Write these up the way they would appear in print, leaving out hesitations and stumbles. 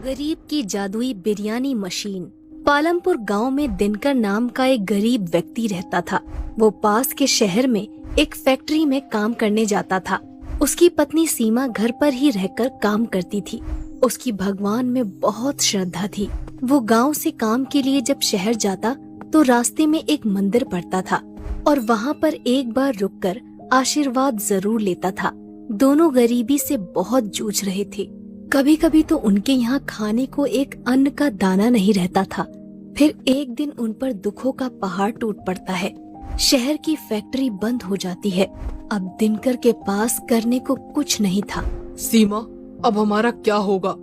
गरीब की जादुई बिरयानी मशीन। पालमपुर गांव में दिनकर नाम का एक गरीब व्यक्ति रहता था। वो पास के शहर में एक फैक्ट्री में काम करने जाता था। उसकी पत्नी सीमा घर पर ही रहकर काम करती थी। उसकी भगवान में बहुत श्रद्धा थी। वो गांव से काम के लिए जब शहर जाता तो रास्ते में एक मंदिर पड़ता था और वहाँ पर एक बार रुककर आशीर्वाद जरूर लेता था। दोनों गरीबी से बहुत जूझ रहे थे। कभी कभी तो उनके यहाँ खाने को एक अन्न का दाना नहीं रहता था। फिर एक दिन उन पर दुखों का पहाड़ टूट पड़ता है। शहर की फैक्ट्री बंद हो जाती है। अब दिनकर के पास करने को कुछ नहीं था। सीमा, अब हमारा क्या होगा?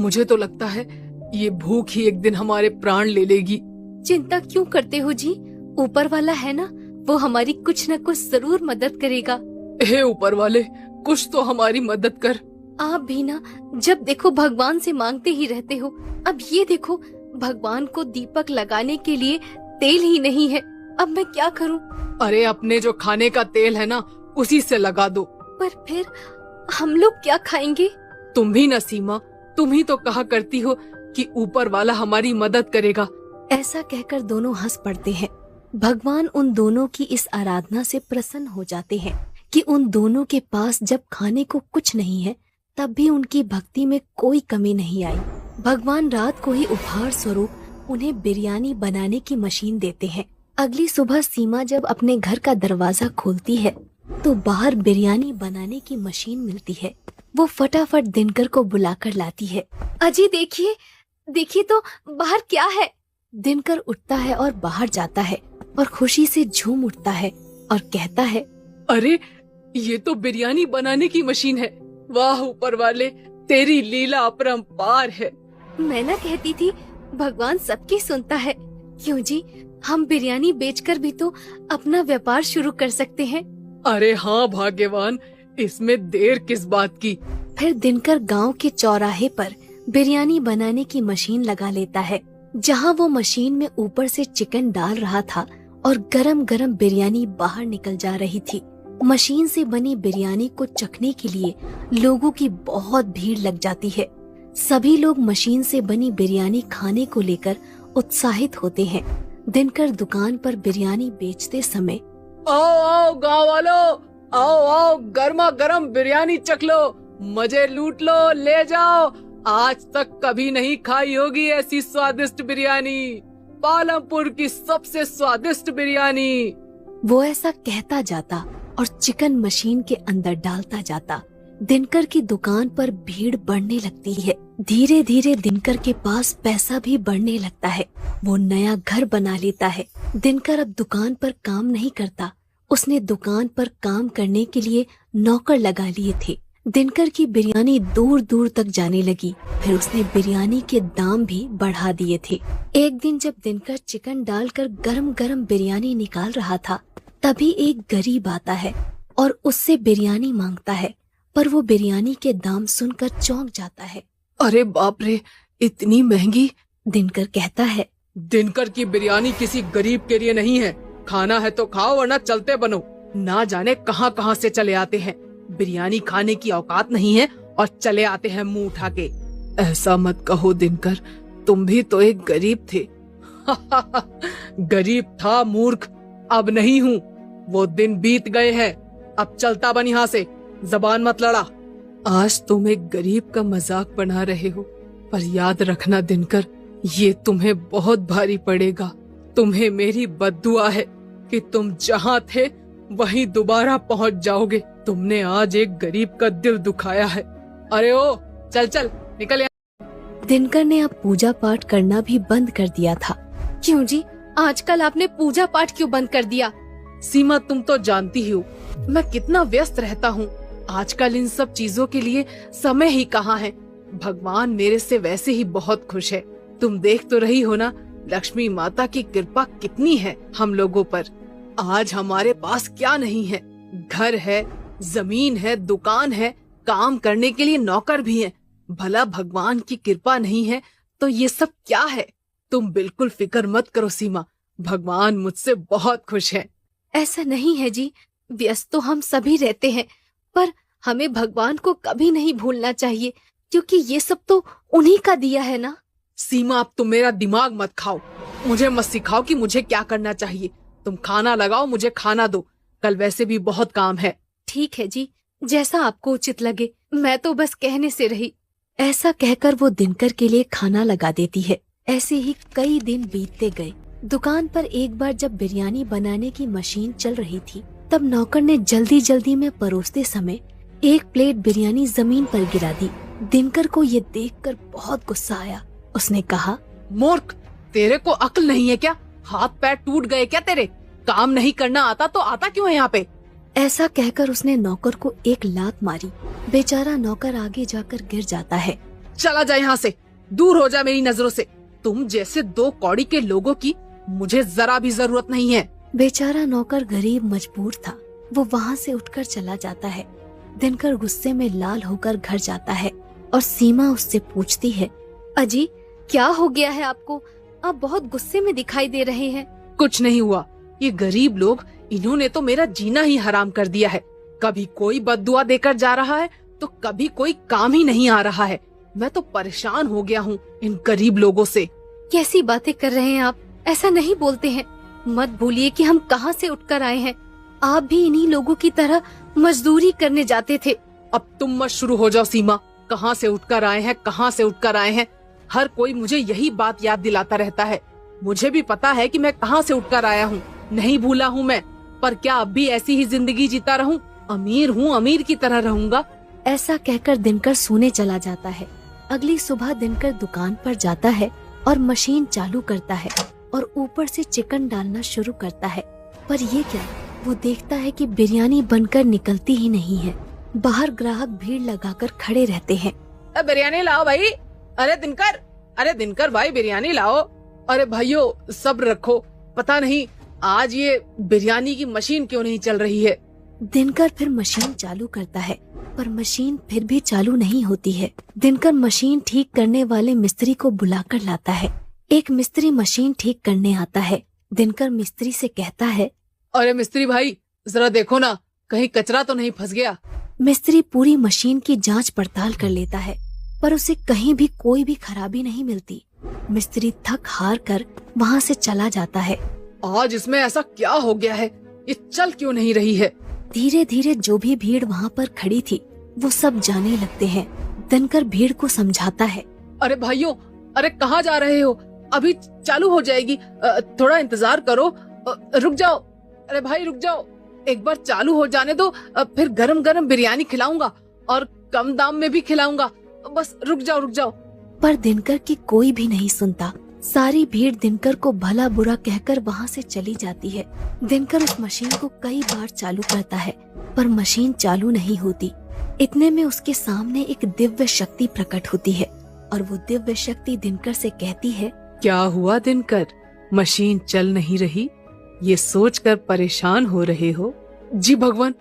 मुझे तो लगता है ये भूख ही एक दिन हमारे प्राण ले लेगी। चिंता क्यों करते हो जी? ऊपर वाला है ना, वो हमारी कुछ न कुछ जरूर मदद करेगा। हे ऊपर वाले, कुछ तो हमारी मदद कर। आप भी ना जब देखो भगवान से मांगते ही रहते हो। अब ये देखो, भगवान को दीपक लगाने के लिए तेल ही नहीं है। अब मैं क्या करूं? अरे अपने जो खाने का तेल है ना, उसी से लगा दो। पर फिर हम लोग क्या खाएंगे? तुम भी ना सीमा, तुम ही तो कहा करती हो कि ऊपर वाला हमारी मदद करेगा। ऐसा कहकर दोनों हंस पड़ते हैं। भगवान उन दोनों की इस आराधना से प्रसन्न हो जाते हैं कि उन दोनों के पास जब खाने को कुछ नहीं है तब भी उनकी भक्ति में कोई कमी नहीं आई। भगवान रात को ही उपहार स्वरूप उन्हें बिरयानी बनाने की मशीन देते हैं। अगली सुबह सीमा जब अपने घर का दरवाजा खोलती है तो बाहर बिरयानी बनाने की मशीन मिलती है। वो फटाफट दिनकर को बुलाकर लाती है। अजी देखिए, देखिए तो बाहर क्या है। दिनकर उठता है और बाहर जाता है और खुशी से झूम उठता है और कहता है, अरे ये तो बिरयानी बनाने की मशीन है। वाह ऊपर वाले, तेरी लीला अपरंपार है। मैं ना कहती थी भगवान सबकी सुनता है। क्यों जी, हम बिरयानी बेचकर भी तो अपना व्यापार शुरू कर सकते हैं। अरे हाँ भाग्यवान, इसमें देर किस बात की। फिर दिनकर गांव के चौराहे पर बिरयानी बनाने की मशीन लगा लेता है। जहां वो मशीन में ऊपर से चिकन डाल रहा था और गरम गरम बिरयानी बाहर निकल जा रही थी। मशीन से बनी बिरयानी को चखने के लिए लोगों की बहुत भीड़ लग जाती है। सभी लोग मशीन से बनी बिरयानी खाने को लेकर उत्साहित होते हैं। दिनकर दुकान पर बिरयानी बेचते समय, आओ आओ गाँव वालों, आओ आओ गर्मा गर्म बिरयानी चख लो, मजे लूट लो, ले जाओ। आज तक कभी नहीं खाई होगी ऐसी स्वादिष्ट बिरयानी, पालमपुर की सबसे स्वादिष्ट बिरयानी। वो ऐसा कहता जाता और चिकन मशीन के अंदर डालता जाता। दिनकर की दुकान पर भीड़ बढ़ने लगती है। धीरे धीरे दिनकर के पास पैसा भी बढ़ने लगता है। वो नया घर बना लेता है। दिनकर अब दुकान पर काम नहीं करता। उसने दुकान पर काम करने के लिए नौकर लगा लिए थे। दिनकर की बिरयानी दूर दूर तक जाने लगी। फिर उसने बिरयानी के दाम भी बढ़ा दिए थे। एक दिन जब दिनकर चिकन डालकर गरम गरम बिरयानी निकाल रहा था, तभी एक गरीब आता है और उससे बिरयानी मांगता है। पर वो बिरयानी के दाम सुनकर चौंक जाता है। अरे बाप रे, इतनी महंगी। दिनकर कहता है, दिनकर की बिरयानी किसी गरीब के लिए नहीं है। खाना है तो खाओ वरना चलते बनो। ना जाने कहां कहां से चले आते हैं। बिरयानी खाने की औकात नहीं है और चले आते हैं मुंह उठा के। ऐसा मत कहो दिनकर, तुम भी तो एक गरीब थे। गरीब था मूर्ख, अब नहीं हूँ। वो दिन बीत गए हैं। अब चलता बन यहाँ से, जबान मत लड़ा। आज तुम एक गरीब का मजाक बना रहे हो, पर याद रखना दिनकर, ये तुम्हें बहुत भारी पड़ेगा। तुम्हें मेरी बद्दुआ है कि तुम जहाँ थे वहीं दोबारा पहुँच जाओगे। तुमने आज एक गरीब का दिल दुखाया है। अरे ओ, चल चल निकल यहाँ। दिनकर ने अब पूजा पाठ करना भी बंद कर दिया था। क्यों जी, आजकल आपने पूजा पाठ क्यों बंद कर दिया? सीमा, तुम तो जानती ही हो मैं कितना व्यस्त रहता हूँ। आजकल इन सब चीजों के लिए समय ही कहाँ है। भगवान मेरे से वैसे ही बहुत खुश है। तुम देख तो रही हो ना, लक्ष्मी माता की कृपा कितनी है हम लोगों पर। आज हमारे पास क्या नहीं है? घर है, जमीन है, दुकान है, काम करने के लिए नौकर भी हैं। भला भगवान की कृपा नहीं है तो ये सब क्या है? तुम बिल्कुल फिक्र मत करो सीमा, भगवान मुझसे बहुत खुश है। ऐसा नहीं है जी, व्यस्त तो हम सभी रहते हैं, पर हमें भगवान को कभी नहीं भूलना चाहिए। क्योंकि ये सब तो उन्हीं का दिया है ना। सीमा, अब तुम मेरा दिमाग मत खाओ। मुझे मत सिखाओ कि मुझे क्या करना चाहिए। तुम खाना लगाओ, मुझे खाना दो। कल वैसे भी बहुत काम है। ठीक है जी, जैसा आपको उचित लगे। मैं तो बस कहने से रही। ऐसा कहकर वो दिनकर के लिए खाना लगा देती है। ऐसे ही कई दिन बीतते गए। दुकान पर एक बार जब बिरयानी बनाने की मशीन चल रही थी, तब नौकर ने जल्दी जल्दी में परोसते समय एक प्लेट बिरयानी जमीन पर गिरा दी। दिनकर को ये देखकर बहुत गुस्सा आया। उसने कहा, मूर्ख, तेरे को अक्ल नहीं है क्या? हाथ पैर टूट गए क्या तेरे? काम नहीं करना आता तो आता क्यों है यहाँ पे? ऐसा कहकर उसने नौकर को एक लात मारी। बेचारा नौकर आगे जाकर गिर जाता है। चला जा यहाँ से, दूर हो जा मेरी नजरों से। तुम जैसे दो कौड़ी के लोगों की मुझे जरा भी जरूरत नहीं है। बेचारा नौकर गरीब मजबूर था। वो वहाँ से उठकर चला जाता है। दिनकर गुस्से में लाल होकर घर जाता है और सीमा उससे पूछती है, अजी क्या हो गया है आपको? आप बहुत गुस्से में दिखाई दे रहे हैं। कुछ नहीं हुआ। ये गरीब लोग, इन्होंने तो मेरा जीना ही हराम कर दिया है। कभी कोई बद्दुआ देकर जा रहा है तो कभी कोई काम ही नहीं आ रहा है। मैं तो परेशान हो गया हूँ इन गरीब लोगों से। कैसी बातें कर रहे हैं आप? ऐसा नहीं बोलते हैं। मत भूलिए कि हम कहाँ से उठकर आए हैं। आप भी इन्हीं लोगों की तरह मजदूरी करने जाते थे। अब तुम मत शुरू हो जाओ सीमा। कहाँ से उठकर आए हैं, कहाँ से उठकर आए हैं? हर कोई मुझे यही बात याद दिलाता रहता है। मुझे भी पता है कि मैं कहाँ से उठकर आया हूँ। नहीं भूला हूँ मैं। पर क्या अब भी ऐसी ही जिंदगी जीता रहूं? अमीर हूँ, अमीर की तरह रहूंगा। ऐसा कहकर दिनकर सोने चला जाता है। अगली सुबह दिनकर दुकान पर जाता है और मशीन चालू करता है और ऊपर से चिकन डालना शुरू करता है। पर ये क्या, वो देखता है कि बिरयानी बनकर निकलती ही नहीं है। बाहर ग्राहक भीड़ लगाकर खड़े रहते हैं। बिरयानी लाओ भाई। अरे दिनकर भाई, बिरयानी लाओ। अरे भाइयों, सब्र रखो। पता नहीं आज ये बिरयानी की मशीन क्यों नहीं चल रही है। दिनकर फिर मशीन चालू करता है, पर मशीन फिर भी चालू नहीं होती है। दिनकर मशीन ठीक करने वाले मिस्त्री को बुलाकर लाता है। एक मिस्त्री मशीन ठीक करने आता है। दिनकर मिस्त्री से कहता है, अरे मिस्त्री भाई, जरा देखो ना, कहीं कचरा तो नहीं फंस गया। मिस्त्री पूरी मशीन की जांच पड़ताल कर लेता है, पर उसे कहीं भी कोई भी खराबी नहीं मिलती। मिस्त्री थक हार कर वहाँ से चला जाता है। आज इसमें ऐसा क्या हो गया है? ये चल क्यों नहीं रही है? धीरे धीरे जो भी भीड़ वहाँ पर खड़ी थी वो सब जाने लगते हैं। दिनकर भीड़ को समझाता है, अरे भाइयों, अरे कहाँ जा रहे हो? अभी चालू हो जाएगी, थोड़ा इंतजार करो। रुक जाओ, अरे भाई रुक जाओ, एक बार चालू हो जाने दो, फिर गरम गरम बिरयानी खिलाऊंगा और कम दाम में भी खिलाऊंगा। बस रुक जाओ। पर दिनकर की कोई भी नहीं सुनता। सारी भीड़ दिनकर को भला बुरा कहकर वहाँ से चली जाती है। दिनकर उस मशीन को कई बार चालू करता है, पर मशीन चालू नहीं होती। इतने में उसके सामने एक दिव्य शक्ति प्रकट होती है और वो दिव्य शक्ति दिनकर से कहती है, क्या हुआ दिनकर, मशीन चल नहीं रही? ये सोचकर परेशान हो रहे हो? जी भगवान,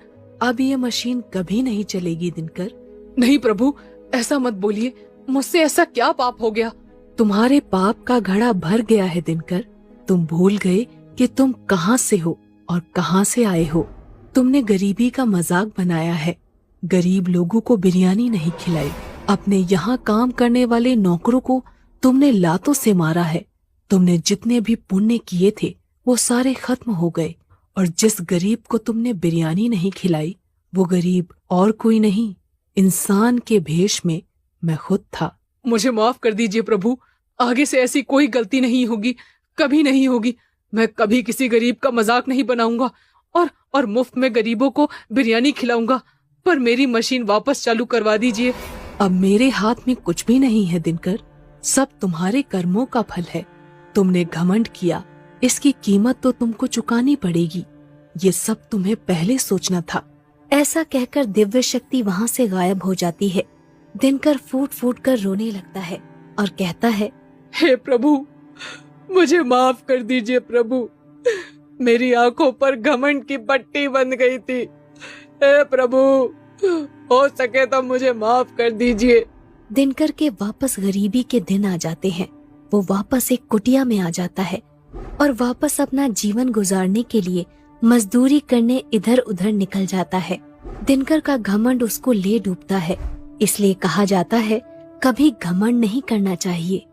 अब ये मशीन कभी नहीं चलेगी दिनकर। नहीं प्रभु, ऐसा मत बोलिए। मुझसे ऐसा क्या पाप हो गया? तुम्हारे पाप का घड़ा भर गया है दिनकर। तुम भूल गए कि तुम कहाँ से हो और कहाँ से आए हो। तुमने गरीबी का मजाक बनाया है, गरीब लोगों को बिरयानी नहीं खिलाई। अपने यहाँ काम करने वाले नौकरों को तुमने लातों से मारा है। तुमने जितने भी पुण्य किए थे वो सारे खत्म हो गए, और जिस गरीब को तुमने बिरयानी नहीं खिलाई वो गरीब और कोई नहीं, इंसान के भेष में मैं खुद था। मुझे माफ कर दीजिए प्रभु, आगे से ऐसी कोई गलती नहीं होगी, कभी नहीं होगी। मैं कभी किसी गरीब का मजाक नहीं बनाऊंगा और मुफ्त में गरीबों को बिरयानी खिलाऊंगा। पर मेरी मशीन वापस चालू करवा दीजिए। अब मेरे हाथ में कुछ भी नहीं है दिनकर, सब तुम्हारे कर्मों का फल है। तुमने घमंड किया, इसकी कीमत तो तुमको चुकानी पड़ेगी। ये सब तुम्हें पहले सोचना था। ऐसा कहकर दिव्य शक्ति वहाँ से गायब हो जाती है। दिनकर फूट फूट कर रोने लगता है और कहता है, हे प्रभु, मुझे माफ कर दीजिए प्रभु, मेरी आंखों पर घमंड की पट्टी बंध गई थी। हे प्रभु, हो सके तो मुझे माफ कर दीजिए। दिनकर के वापस गरीबी के दिन आ जाते हैं। वो वापस एक कुटिया में आ जाता है और वापस अपना जीवन गुजारने के लिए मजदूरी करने इधर उधर निकल जाता है। दिनकर का घमंड उसको ले डूबता है। इसलिए कहा जाता है कभी घमंड नहीं करना चाहिए।